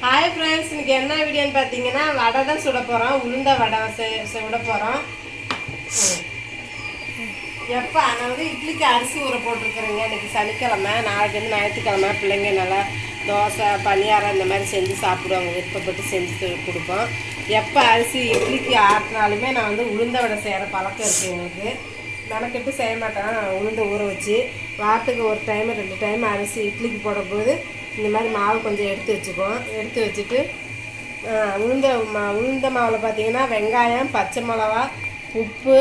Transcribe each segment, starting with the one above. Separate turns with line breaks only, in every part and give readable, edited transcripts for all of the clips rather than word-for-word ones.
Hi friends, இன்னைக்கு என்ன வீடியோன்னு பார்த்தீங்கன்னா வடை தான் சுட போகிறோம். உளுந்த வடை சுட போகிறோம். எப்போ நான் இட்லிக்கு அரிசி ஊற போட்டிருக்கிறேங்க. இன்றைக்கி சனிக்கிழமை, நாளைக்கு ஞாயிற்றுக்கிழமை. பிள்ளைங்க நல்லா தோசை பணியாரம் இந்த மாதிரி செஞ்சு சாப்பிடுவாங்க. விருப்பப்பட்டு செஞ்சு கொடுப்போம். எப்போ அரிசி இட்லிக்கு ஆட்டினாலுமே நான் உளுந்த வடை செய்கிற பழக்கம் இருக்குது. எங்களுக்கு மெனக்கெட்டு செய்ய மாட்டேன். உளுந்த ஊற வச்சு வாரத்துக்கு ஒரு டைம் 2 டைம் அரிசி இட்லிக்கு போடும்போது இந்த மாதிரி மாவு கொஞ்சம் எடுத்து வச்சுக்குவோம். எடுத்து வச்சுட்டு உளுந்த மாவில் பார்த்திங்கன்னா வெங்காயம், பச்சை மிளகா, உப்பு,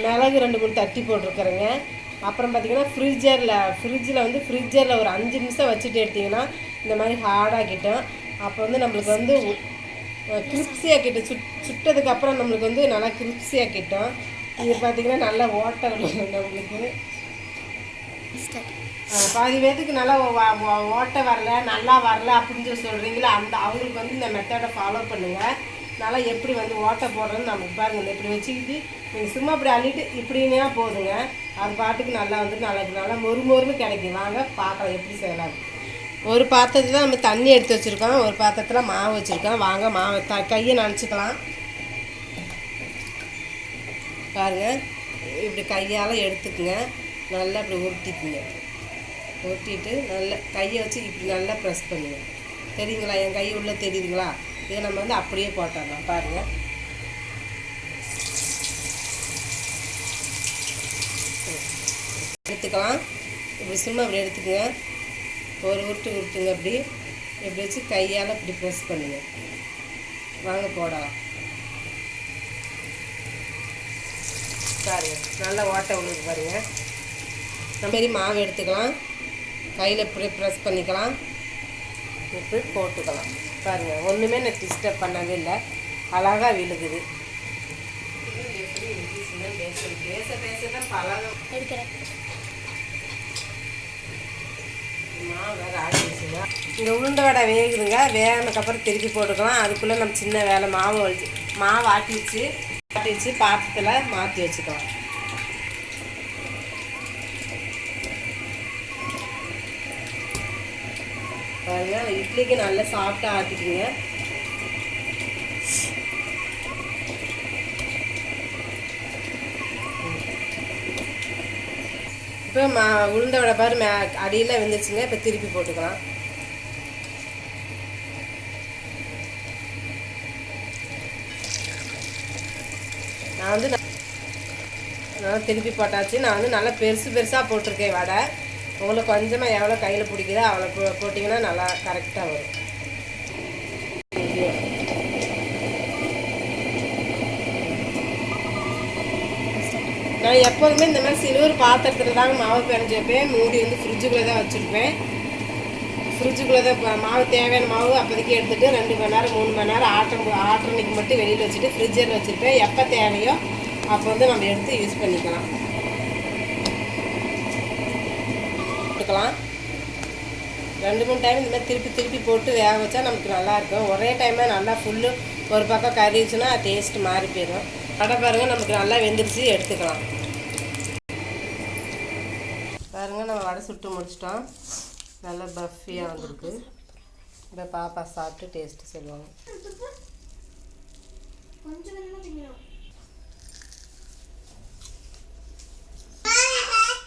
மிளகு 2-3 தட்டி போட்டிருக்கிறேங்க. அப்புறம் பார்த்திங்கன்னா ஃப்ரிட்ஜில் ஒரு 5 நிமிஷம் வச்சுட்டு எடுத்திங்கன்னா இந்த மாதிரி ஹார்டாகிட்டோம். அப்போ நம்மளுக்கு கிரிப்ஸியாக்கிட்டோம். சுட்டதுக்கப்புறம் நம்மளுக்கு நல்லா கிரிப்ஸியாக்கிட்டோம். இது பார்த்திங்கன்னா நல்லா ஓட்டை நம்மளுக்கு பாதி பேத்துக்கு நல்லா ஓட்டை வரல, நல்லா வரல அப்படின்னு சொல்கிறீங்களா, அவங்களுக்கு இந்த மெத்தடை ஃபாலோ பண்ணுங்கள். நல்லா எப்படி ஓட்டை போடுறதுன்னு நமக்கு பாருங்கள். இப்படி வச்சுக்கிட்டு நீங்கள் சும்மா இப்படி அள்ளிட்டு இப்படின்னா போதுங்க. அது பாட்டுக்கு நல்லா நல்லா மொறுமொறுன்னு கிடைக்கும். வாங்க பார்க்கலாம் எப்படி செய்யலாம். ஒரு பாத்திரத்தில் நம்ம தண்ணி எடுத்து வச்சுருக்கோம், ஒரு பாத்திரத்தில் மாவு வச்சுருக்கோம். வாங்க மாவை கையை நனைச்சிக்கலாம். பாருங்கள், இப்படி கையால் எடுத்துக்குங்க. நல்லா இப்படி உருட்டிக்குங்க. உருட்டிட்டு நல்லா கையை வச்சு இப்படி நல்லா ப்ரெஸ் பண்ணுங்க. தெரியுங்களா? என் கை உள்ள தெரியுதுங்களா? இதை நம்ம அப்படியே போட்டுடலாம். பாருங்கள், எடுத்துக்கலாம். இப்படி சும்மா இப்படி எடுத்துக்குங்க. ஒரு உருட்டுங்க. இப்படி வச்சு கையால் இப்படி ப்ரெஸ் பண்ணுங்க. வாங்க போடலாம். பாருங்கள், நல்லா ஓட்டை விழுது பாருங்கள். இந்த மாதிரி மாவு எடுத்துக்கலாம். கையில் இப்படி ப்ரெஸ் பண்ணிக்கலாம். இப்படி போட்டுக்கலாம். பாருங்கள், ஒன்றுமே நான் டிஸ்டர்ப் பண்ணவே இல்லை. அழகாக விழுகுது. பேச தான் பழகம் எடுக்கிறேன். மாவு வேறு ஆகிடுச்சுங்க. இந்த உளுந்த வடை வேகுதுங்க. வேகினதுக்கப்புறம் திருப்பி போட்டுக்கலாம். அதுக்குள்ளே நம்ம சின்ன வேலை மாவு ஆட்டி வச்சு பாத்திரத்தில் மாற்றி வச்சுக்கலாம். பாருங்க, இட்லிக்கு நல்லா சாஃப்டாக ஆட்டிக்குங்க. இப்போ உளுந்த வடை பாரு அடியில் வெந்துச்சுங்க. இப்போ திருப்பி போட்டுக்கலாம். நான் திருப்பி போட்டாச்சு. நான் நல்லா பெருசாக போட்டிருக்கேன் வடை. உங்களுக்கு கொஞ்சமாக எவ்வளோ கையில் பிடிக்குதோ அவ்வளோ போட்டிங்கன்னா நல்லா கரெக்டாக வரும். நான் எப்போதுமே இந்த மாதிரி சில்வர் பாத்திரத்தில் தாங்க மாவு பிணைஞ்சி வைப்பேன். மூடி ஃப்ரிட்ஜுக்குள்ளே தான் வச்சுருப்பேன். ஃப்ரிட்ஜுக்குள்ளே தான் மாவு தேவையான மாவு அப்போதைக்கு எடுத்துகிட்டு 2 மணி நேரம் 3 மணி நேரம் ஆட்டுறன்னைக்கு மட்டும் வெளியில் வச்சுட்டு ஃப்ரிட்ஜில் வச்சுருப்பேன். எப்போ தேவையோ அப்போ நம்ம எடுத்து யூஸ் பண்ணிக்கலாம். 2-3 டைம் இந்த மாதிரி திருப்பி போட்டு வேக வச்சா நமக்கு நல்லாயிருக்கும். ஒரே டைமில் நல்லா ஃபுல்லு ஒரு பக்கம் கறிச்சுன்னா டேஸ்ட்டு மாறி போயிடும். வடை பாருங்கள், நமக்கு நல்லா வெந்துருச்சு. எடுத்துக்கலாம். பாருங்கள், நம்ம வடை சுட்டு முடிச்சிட்டோம். நல்லா பஃபியாக வந்திருக்கு. இப்போ பாப்பா சாப்பிட்டு டேஸ்ட்டு சொல்லுவாங்க.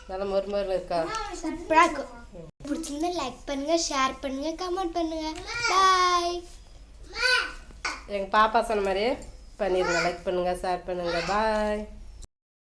நல்லா மொறு இருக்கா?
சூப்பராக இருக்கும். பிடிச்சிருந்தா லைக் பண்ணுங்க, ஷேர் பண்ணுங்க, கமெண்ட் பண்ணுங்க. பாய்.
எங்கள் பாப்பா சொன்ன மாதிரியே பண்ணிடுங்க. லைக் பண்ணுங்க, ஷேர் பண்ணுங்க. பாய்.